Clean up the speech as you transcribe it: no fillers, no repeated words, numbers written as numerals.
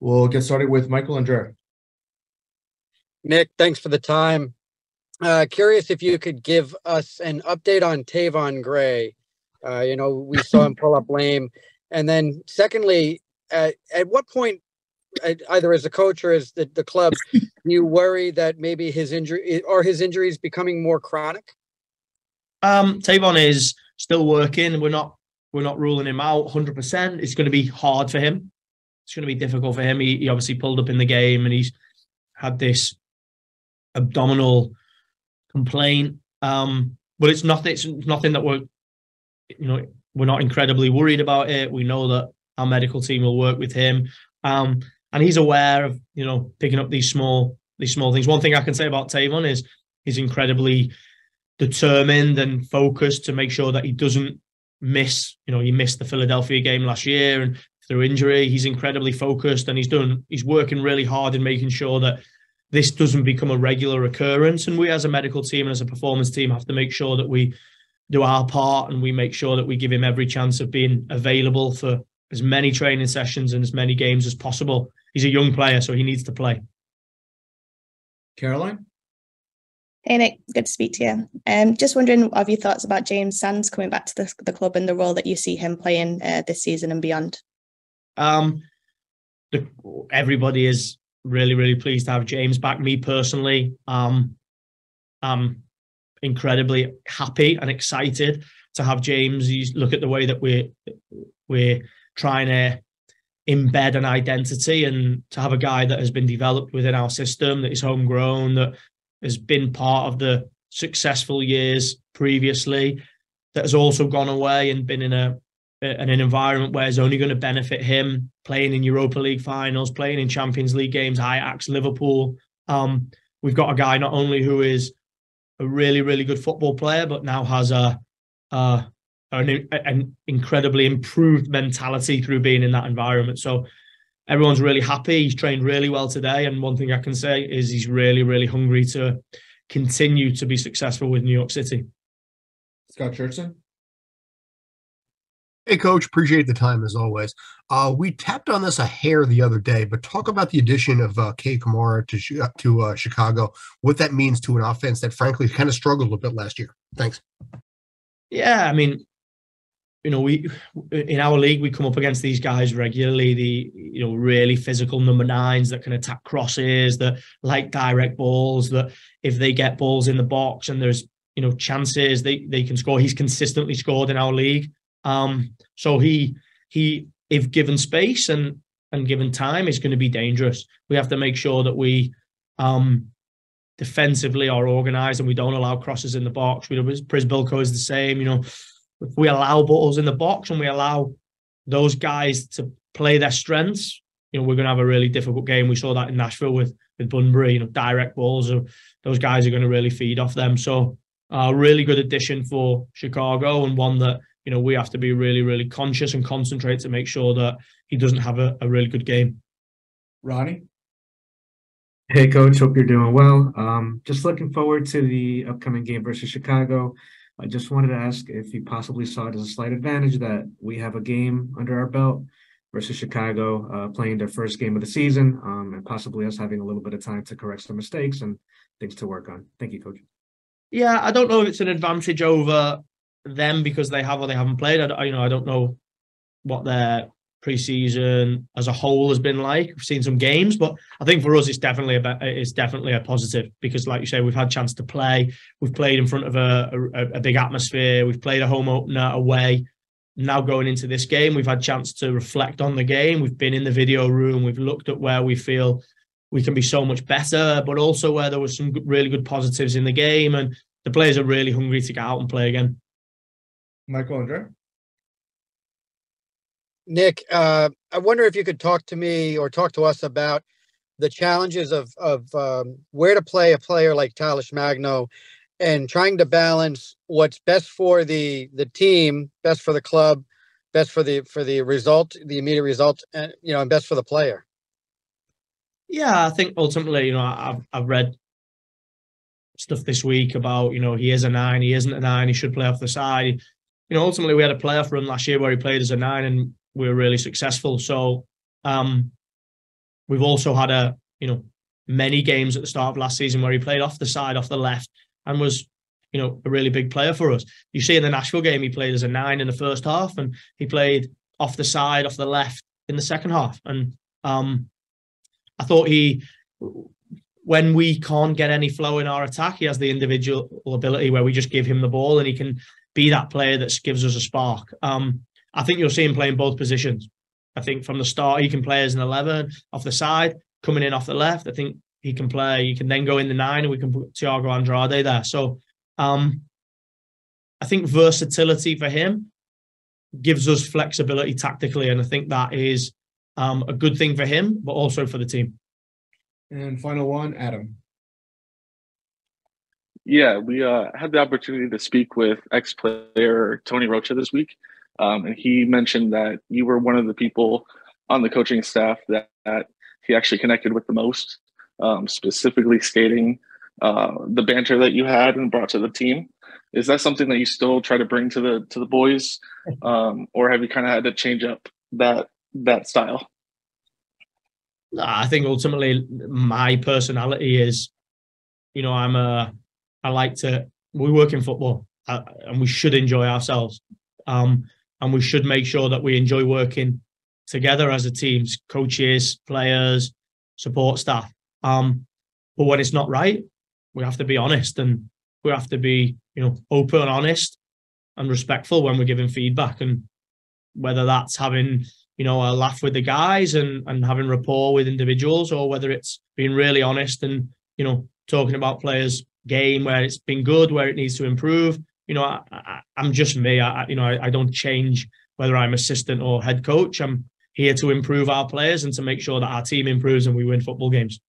We'll get started with Michael and Jared. Nick, thanks for the time. Curious if you could give us an update on Tavon Gray. We saw him pull up lame. And then secondly, at what point, either as a coach or as the club, do you worry that maybe his injury is becoming more chronic? Tavon is still working. We're not ruling him out 100%. It's going to be hard for him. It's going to be difficult for him. He obviously pulled up in the game and he's had this abdominal complaint. But it's nothing that we're not incredibly worried about it. We know that our medical team will work with him. And he's aware of, picking up these small things. One thing I can say about Tavon is he's incredibly determined and focused to make sure that he doesn't miss. He missed the Philadelphia game last year and through injury. He's incredibly focused and he's working really hard in making sure that this doesn't become a regular occurrence. And we as a medical team and as a performance team have to make sure that we do our part and we make sure that we give him every chance of being available for as many training sessions and as many games as possible. He's a young player, so he needs to play. Caroline? Hey, Nick. Good to speak to you. Just wondering, what are your thoughts about James Sands coming back to the club and the role that you see him playing this season and beyond? Everybody is really, really pleased to have James back. Me personally, I'm incredibly happy and excited to have James. You look at the way that we're trying to embed an identity and to have a guy that has been developed within our system, that is homegrown, that has been part of the successful years previously, that has also gone away and been in an environment where it's only going to benefit him, playing in Europa League finals, playing in Champions League games, Ajax, Liverpool. We've got a guy not only who is a really, really good football player, but now has an incredibly improved mentality through being in that environment. So everyone's really happy. He's trained really well today. And one thing I can say is he's really, really hungry to continue to be successful with New York City. Scott Churchson? Hey, Coach. Appreciate the time, as always. We tapped on this a hair the other day, but talk about the addition of Kei Kamara to Chicago, what that means to an offense that, frankly, kind of struggled a bit last year. Thanks. Yeah, I mean, we in our league, we come up against these guys regularly, the really physical number nines that can attack crosses, that like direct balls, that if they get balls in the box and there's chances, they can score. He's consistently scored in our league. So he if given space and given time, is going to be dangerous. We have to make sure that we defensively are organised and we don't allow crosses in the box. Prisbilko is the same. If we allow balls in the box and we allow those guys to play their strengths, we're going to have a really difficult game. We saw that in Nashville with Bunbury. Direct balls, those guys are going to really feed off them. So a really good addition for Chicago, and one that we have to be really, really conscious and concentrate to make sure that he doesn't have a really good game. Ronnie? Hey, Coach. Hope you're doing well. Just looking forward to the upcoming game versus Chicago. I just wanted to ask if you possibly saw it as a slight advantage that we have a game under our belt versus Chicago playing their first game of the season, and possibly us having a little bit of time to correct some mistakes and things to work on. Thank you, Coach. Yeah, I don't know if it's an advantage over them because they have or they haven't played. I don't know what their pre-season as a whole has been like. We've seen some games, but I think for us it's definitely a positive because, like you say, we've had a chance to play. We've played in front of a big atmosphere. We've played a home opener away. Now going into this game, we've had a chance to reflect on the game. We've been in the video room. We've looked at where we feel we can be so much better, but also where there was some really good positives in the game, and the players are really hungry to get out and play again. Michael Andre? Nick, I wonder if you could talk to me or talk to us about the challenges of where to play a player like Talish Magno and trying to balance what's best for the team, best for the club, best for the result, the immediate result, and and best for the player. Yeah, I think ultimately, I've read stuff this week about, he is a 9, he isn't a 9, he should play off the side. Ultimately we had a playoff run last year where he played as a 9 and we were really successful. So we've also had many games at the start of last season where he played off the side, off the left, and was, a really big player for us. You see in the Nashville game, he played as a 9 in the first half, and he played off the side, off the left in the second half. And I thought when we can't get any flow in our attack, he has the individual ability where we just give him the ball and he can be that player that gives us a spark. I think you'll see him playing both positions. I think from the start, he can play as an 11 off the side, coming in off the left. I think he can then go in the 9 and we can put Thiago Andrade there. So I think versatility for him gives us flexibility tactically. And I think that is a good thing for him, but also for the team. And final one, Adam. Yeah, we had the opportunity to speak with ex-player Tony Rocha this week. And he mentioned that you were one of the people on the coaching staff that he actually connected with the most, specifically stating the banter that you had and brought to the team. Is that something that you still try to bring to the boys, or have you kind of had to change up that style? I think ultimately my personality is, we work in football and we should enjoy ourselves. And we should make sure that we enjoy working together as a team, coaches, players, support staff. But when it's not right, we have to be honest, and we have to be, open and honest and respectful when we're giving feedback. And whether that's having, a laugh with the guys and having rapport with individuals, or whether it's being really honest and, talking about players' game, where it's been good, where it needs to improve. I'm just me. I don't change whether I'm assistant or head coach. I'm here to improve our players and to make sure that our team improves and we win football games.